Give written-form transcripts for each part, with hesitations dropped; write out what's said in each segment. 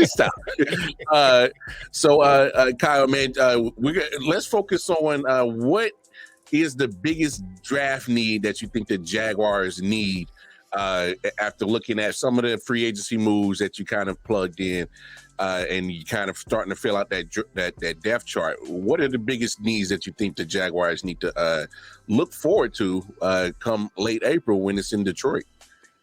Stop. Kyle, man, let's focus on what is the biggest draft need that you think the Jaguars need after looking at some of the free agency moves that you kind of plugged in and you kind of starting to fill out that depth chart. What are the biggest needs that you think the Jaguars need to look forward to come late April when it's in Detroit?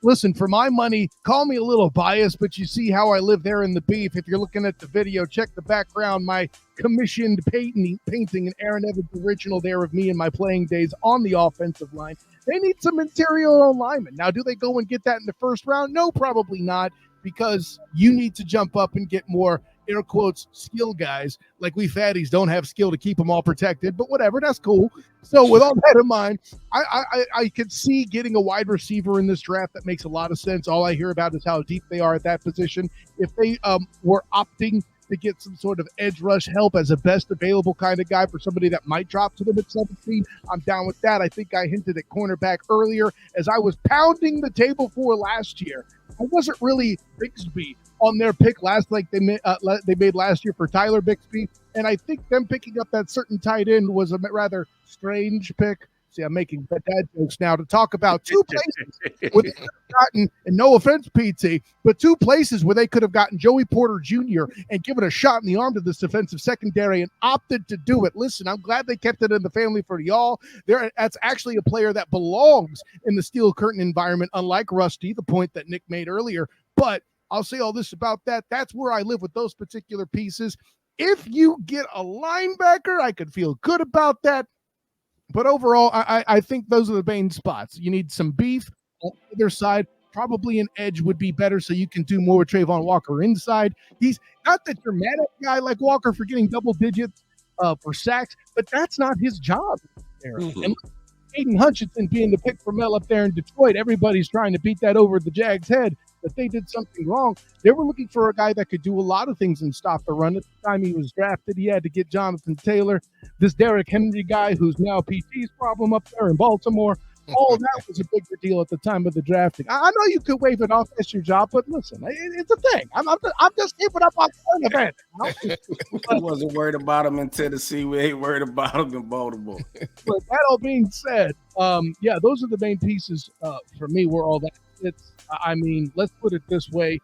Listen, for my money, call me a little biased, but you see how I live there in the beef. If you're looking at the video, check the background, my commissioned painting and Aaron Evans original there of me in my playing days on the offensive line. They need some interior linemen. Now, do they go and get that in the first round? No, probably not, because you need to jump up and get more, air quotes, skill guys. Like we fatties don't have skill to keep them all protected, but whatever, that's cool. So with all that in mind, I could see getting a wide receiver in this draft. That makes a lot of sense. All I hear about is how deep they are at that position. If they were opting to get some sort of edge rush help as a best available kind of guy for somebody that might drop to them at 17, I'm down with that. I think I hinted at cornerback earlier as I was pounding the table for last year. I wasn't really Bigsby on their pick like they made last year for Tyler Bigsby, and I think them picking up that certain tight end was a rather strange pick. See, I'm making dad jokes now to talk about two places where they could have gotten, and no offense, PT, but two places where they could have gotten Joey Porter Jr. and given a shot in the arm to this defensive secondary and opted to do it. Listen, I'm glad they kept it in the family for y'all. That's actually a player that belongs in the steel curtain environment, unlike Rusty, the point that Nick made earlier. But I'll say all this about that. That's where I live with those particular pieces. If you get a linebacker, I could feel good about that. But overall, I think those are the main spots. You need some beef on either side. Probably an edge would be better so you can do more with Trayvon Walker inside. He's not that you're mad at a guy like Walker for getting double digits for sacks, but that's not his job. Mm-hmm. And Aiden Hutchinson being the pick for Mel up there in Detroit, everybody's trying to beat that over the Jags' head. That they did something wrong. They were looking for a guy that could do a lot of things and stop the run. At the time he was drafted, he had to get Jonathan Taylor, this Derrick Henry guy who's now PT's problem up there in Baltimore. All that was a bigger deal at the time of the drafting. I know you could wave it off. That's your job, but listen, it's a thing. I'm just keeping up on current events. I wasn't worried about him in Tennessee. We ain't worried about him in Baltimore. But that all being said, those are the main pieces for me where all that fits. I mean, let's put it this way.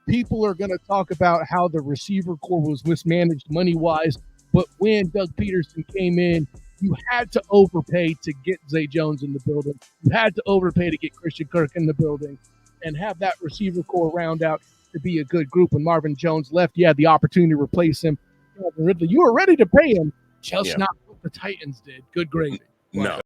People are going to talk about how the receiver core was mismanaged money-wise, but when Doug Peterson came in, you had to overpay to get Zay Jones in the building. You had to overpay to get Christian Kirk in the building and have that receiver core round out to be a good group. When Marvin Jones left, you had the opportunity to replace him. Ridley, you were ready to pay him, just not what the Titans did. Good gravy. No.